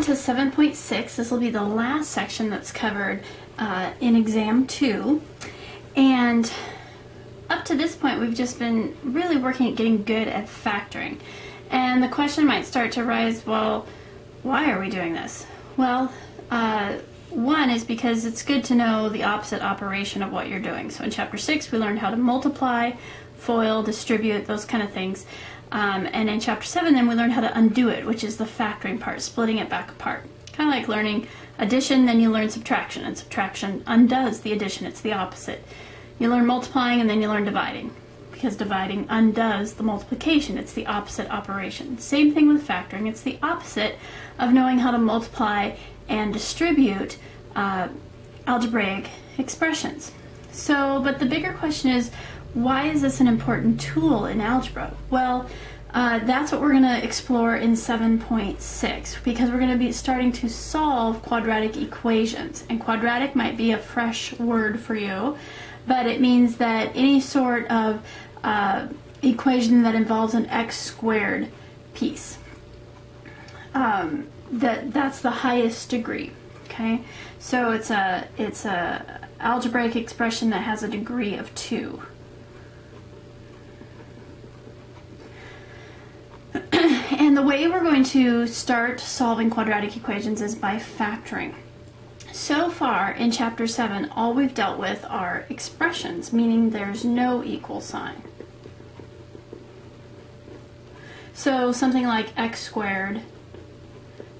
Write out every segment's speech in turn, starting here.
to 7.6. This will be the last section that's covered in Exam 2. And up to this point, we've just been really working at getting good at factoring. And the question might start to rise, well, why are we doing this? Well, one is because it's good to know the opposite operation of what you're doing. So in Chapter 6, we learned how to multiply, FOIL, distribute, those kind of things. And in Chapter 7, then we learned how to undo it, which is the factoring part, splitting it back apart. Kind of like learning addition, then you learn subtraction, and subtraction undoes the addition. It's the opposite. You learn multiplying, and then you learn dividing, because dividing undoes the multiplication. It's the opposite operation. Same thing with factoring. It's the opposite of knowing how to multiply and distribute algebraic expressions. So, but the bigger question is, why is this an important tool in algebra? Well, that's what we're going to explore in 7.6, because we're going to be starting to solve quadratic equations. And quadratic might be a fresh word for you, but it means that any sort of equation that involves an x squared piece. That's the highest degree. Okay, so it's a algebraic expression that has a degree of 2. And the way we're going to start solving quadratic equations is by factoring. So far in Chapter 7, all we've dealt with are expressions, meaning there's no equal sign. So something like x squared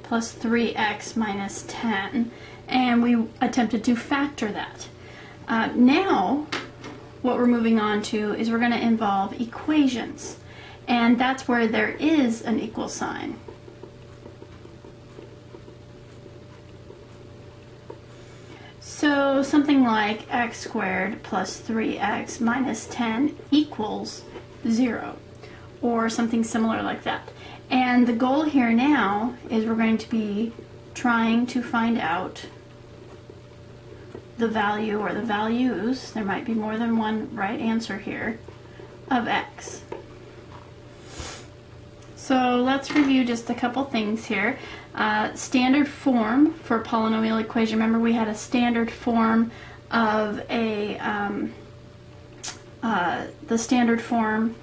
plus 3x minus 10, and we attempted to factor that. Now, what we're moving on to is we're going to involve equations. And that's where there is an equal sign. So something like x squared plus 3x minus 10 equals 0, or something similar like that. And the goal here now is we're going to be trying to find out the value, or the values, there might be more than one right answer here, of x. So let's review just a couple things here. Standard form for polynomial equation. Remember, we had a standard form of the standard form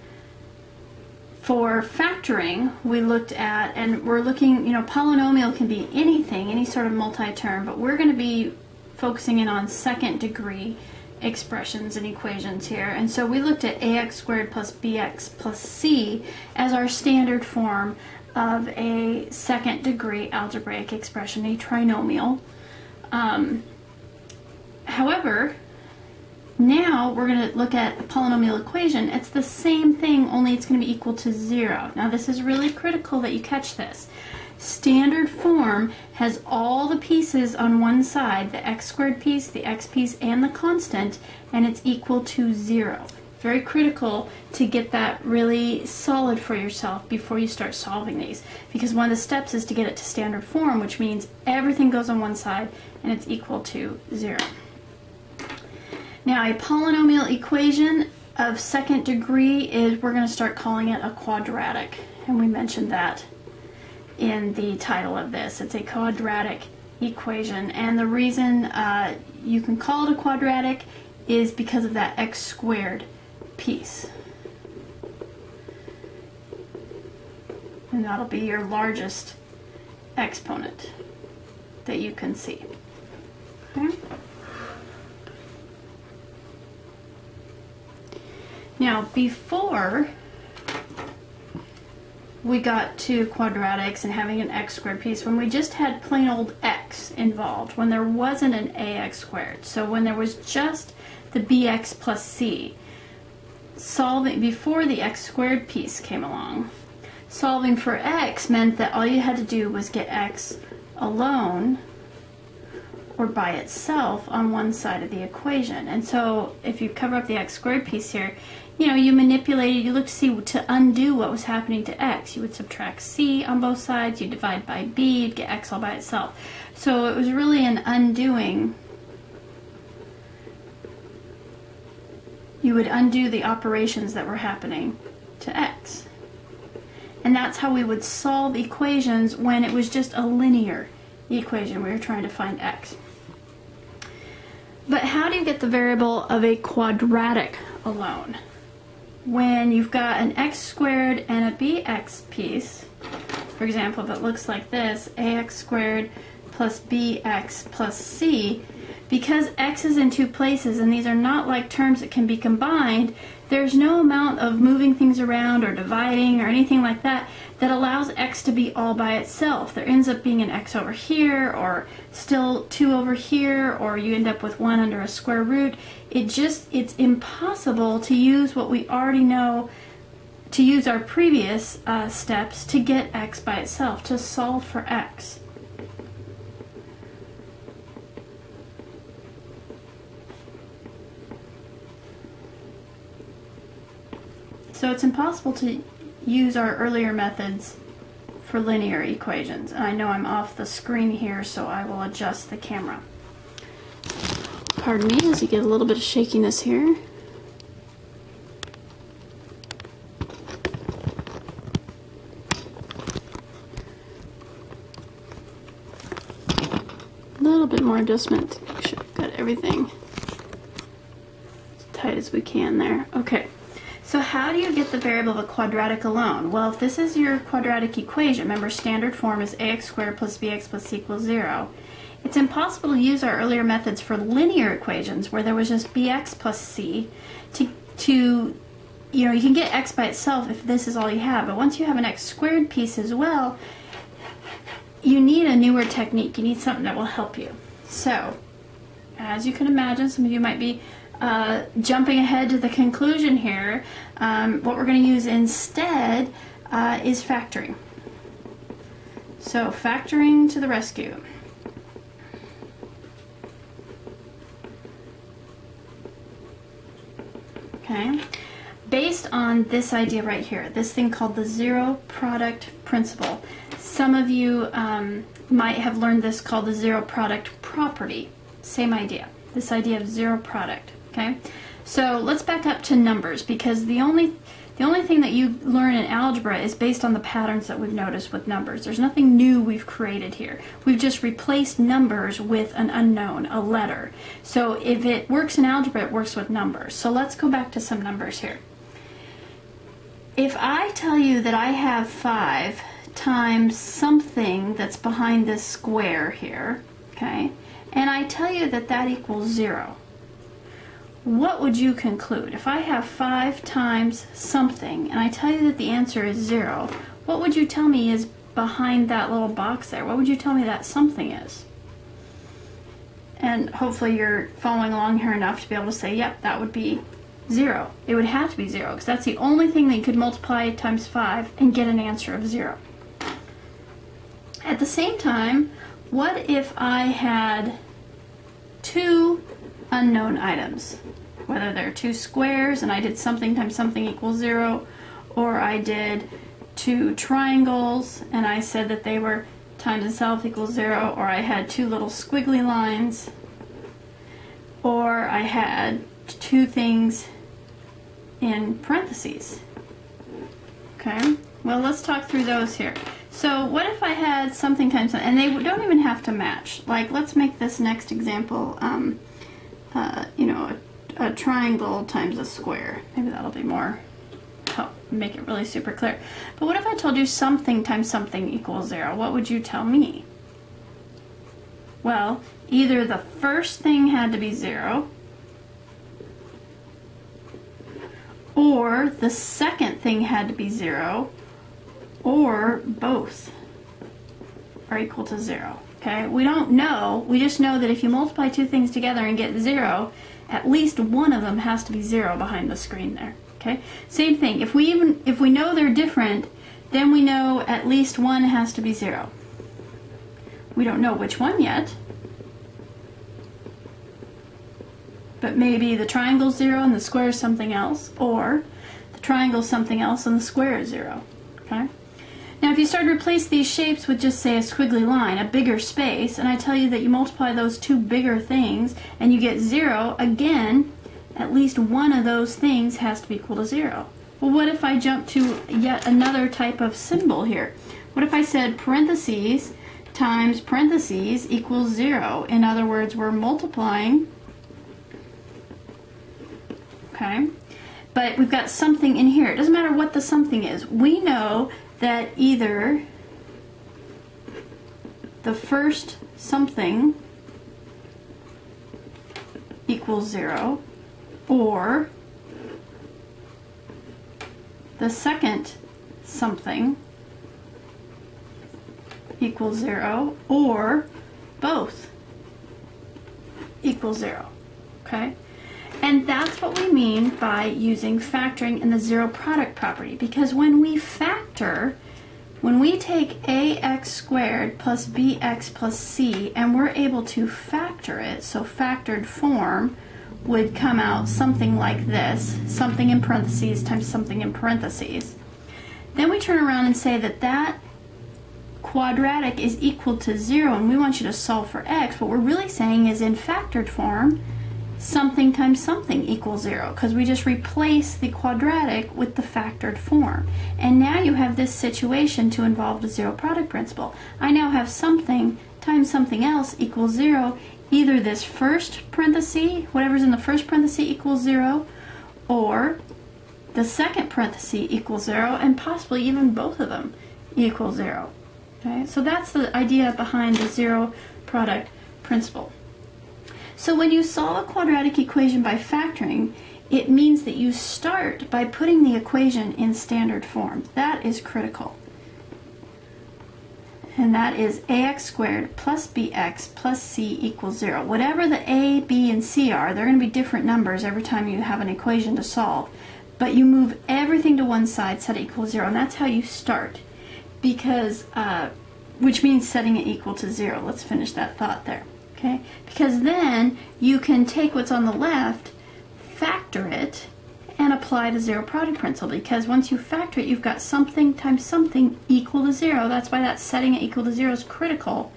for factoring we looked at, and we're looking, polynomial can be anything, any sort of multi-term, but we're going to be focusing in on second degree expressions and equations here. And so we looked at ax squared plus bx plus c as our standard form of a second degree algebraic expression, a trinomial. However, now we're going to look at a polynomial equation. It's the same thing, only it's going to be equal to 0. Now this is really critical that you catch this. Standard form has all the pieces on one side, the x squared piece, the x piece, and the constant, and it's equal to 0. Very critical to get that really solid for yourself before you start solving these, because one of the steps is to get it to standard form, which means everything goes on one side and it's equal to 0. Now, a polynomial equation of second degree is, we're going to start calling it a quadratic, and we mentioned that in the title of this. It's a quadratic equation, and the reason you can call it a quadratic is because of that x squared piece. And that'll be your largest exponent that you can see. Okay? Now, before we got to quadratics and having an x squared piece, when we just had plain old x involved, when there wasn't an ax squared, so when there was just the bx plus c, solving before the x squared piece came along, solving for x meant that all you had to do was get x alone or by itself on one side of the equation. And so if you cover up the x squared piece here, you manipulated, you looked to see to undo what was happening to x. You would subtract c on both sides, you divide by b, you'd get x all by itself. So it was really an undoing. You would undo the operations that were happening to x. And that's how we would solve equations when it was just a linear equation. We were trying to find x. But how do you get the variable of a quadratic alone? When you've got an x squared and a bx piece, for example, if it looks like this, ax squared plus bx plus c, because x is in two places and these are not like terms that can be combined, there's no amount of moving things around or dividing or anything like that that allows x to be all by itself. There ends up being an x over here, or still 2 over here, or you end up with 1 under a square root. It's impossible to use what we already know, to use our previous steps to get x by itself, to solve for x. So it's impossible to use our earlier methods for linear equations. And I know I'm off the screen here, so I will adjust the camera. Pardon me as you get a little bit of shakiness here. A little bit more adjustment to make sure I've got everything as tight as we can there. Okay. So how do you get the variable of a quadratic alone? Well, if this is your quadratic equation, remember standard form is ax squared plus bx plus c equals 0. It's impossible to use our earlier methods for linear equations where there was just bx plus c you can get x by itself if this is all you have. But once you have an x squared piece as well, you need a newer technique. You need something that will help you. So, as you can imagine, some of you might be jumping ahead to the conclusion here. What we're going to use instead is factoring. So factoring to the rescue. Okay, based on this idea right here, this thing called the zero product principle. Some of you might have learned this called the zero product property. Same idea, this idea of zero product. Okay, so let's back up to numbers, because the only thing that you learn in algebra is based on the patterns that we've noticed with numbers. There's nothing new we've created here. We've just replaced numbers with an unknown, a letter. So if it works in algebra, it works with numbers. So let's go back to some numbers here. If I tell you that I have 5 times something that's behind this square here, okay, and I tell you that that equals 0, what would you conclude? If I have 5 times something and I tell you that the answer is 0, what would you tell me is behind that little box there? What would you tell me that something is? And hopefully you're following along here enough to be able to say, yep, that would be 0. It would have to be 0, because that's the only thing that you could multiply times 5 and get an answer of 0. At the same time, what if I had 2 unknown items, whether they're 2 squares and I did something times something equals 0, or I did 2 triangles and I said that they were times itself equals 0, or I had 2 little squiggly lines, or I had 2 things in parentheses. Okay, well, let's talk through those here. So what if I had something times something, and they don't even have to match. Like, let's make this next example a triangle times a square. Maybe that'll be more, help make it really super clear. But what if I told you something times something equals 0? What would you tell me? Well, either the first thing had to be 0, or the second thing had to be 0, or both are equal to 0. Okay, we don't know, we just know that if you multiply 2 things together and get 0, at least one of them has to be 0 behind the screen there. Okay, same thing, if we know they're different, then we know at least one has to be 0. We don't know which one yet, but maybe the triangle's 0 and the square is something else, or the triangle's something else and the square is 0. Okay? Now if you start to replace these shapes with just, say, a squiggly line, a bigger space, and I tell you that you multiply those 2 bigger things and you get 0, again, at least one of those things has to be equal to 0. Well, what if I jump to yet another type of symbol here? What if I said parentheses times parentheses equals 0? In other words, we're multiplying, okay? But we've got something in here. It doesn't matter what the something is. We know that either the first something equals 0, or the second something equals 0, or both equals 0, okay? And that's what we mean by using factoring in the zero product property, because when we factor, when we take ax squared plus bx plus c and we're able to factor it, so factored form would come out something like this, something in parentheses times something in parentheses. Then we turn around and say that that quadratic is equal to 0, and we want you to solve for x. What we're really saying is in factored form, something times something equals 0, because we just replace the quadratic with the factored form. And now you have this situation to involve the zero product principle. I now have something times something else equals 0. Either this first parenthesis, whatever's in the first parenthesis equals 0, or the second parenthesis equals 0, and possibly even both of them equal 0. Okay? So that's the idea behind the zero product principle. So when you solve a quadratic equation by factoring, it means that you start by putting the equation in standard form. That is critical. And that is ax squared plus bx plus c equals 0. Whatever the a, b, and c are, they're going to be different numbers every time you have an equation to solve. But you move everything to one side, set it equal to 0, and that's how you start. Because, which means setting it equal to 0. Let's finish that thought there. Okay? Because then you can take what's on the left, factor it, and apply the zero product principle. Because once you factor it, you've got something times something equal to 0. That's why that setting it equal to 0 is critical.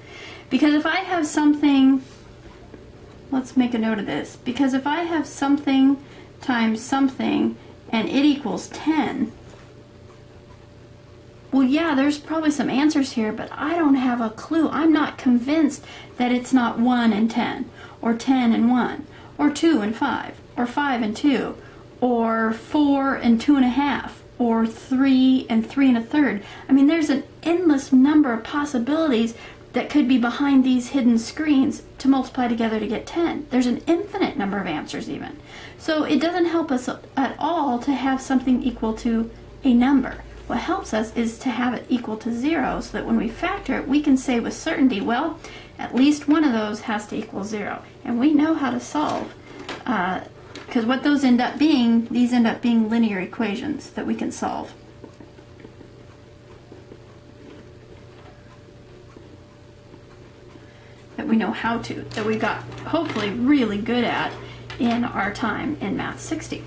Because if I have something, let's make a note of this. Because if I have something times something and it equals 10, well, yeah, there's probably some answers here, but I don't have a clue. I'm not convinced that it's not 1 and 10, or 10 and 1, or 2 and 5, or 5 and 2, or 4 and 2 1/2, or 3 and 3 1/3. I mean, there's an endless number of possibilities that could be behind these hidden screens to multiply together to get 10. There's an infinite number of answers even. So it doesn't help us at all to have something equal to a number. What helps us is to have it equal to 0, so that when we factor it, we can say with certainty, well, at least one of those has to equal 0. And we know how to solve, because what those end up being, these end up being linear equations that we can solve. That we know how to, that we got hopefully really good at in our time in Math 60.